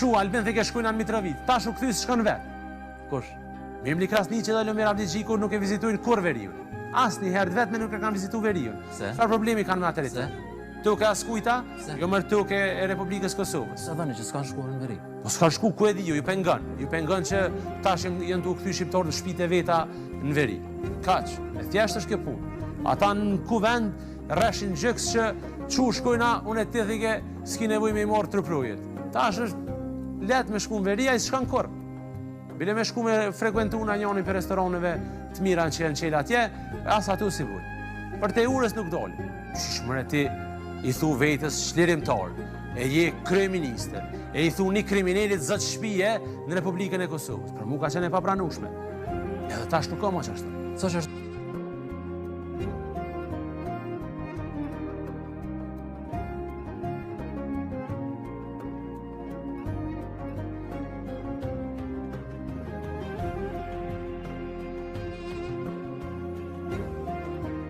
Qua Albin dhe ke shkojnë anë Mitrovit, tash u këthys shkon vetë. Kush? Mimli Krasniqi dhe Lomir Abdigjiku nuk e vizitojnë kur Veriun. Asnjë herë vetëm nuk e kanë vizitu Veriun. Çfarë problemi kanë me atë? Toke askujta, jo mërë toke e Republikës Kosovës. Sa dhani që s'kanë shkuar në Veri? Po s'kanë shku, ku e di ju pengon. Ju pengon që tash jenë të u këthy shqiptarë në shtëpitë e veta në Veri. Kaq, e thjesht është kjo punë. Ata në kuvend rreshin gjëks që çu shkojna, unë e ti dhike s'ki nevojë me i marrë truprojet. Tash është letë me shku në Veri, ai s'kan kur. Bile me shku me frekuentu në njëni për restoraneve të mira në që janë qela atje, as atu si vuj. Për te urës nuk doli. Shmëre ti i thu vetës shlirimtar, e je kryeministër, e i thu një kriminalit zëtë shpije në Republikën e Kosovës. Për mu ka qenë e papranueshme. Edhe tash nuk ka më që ashtu. Sa që është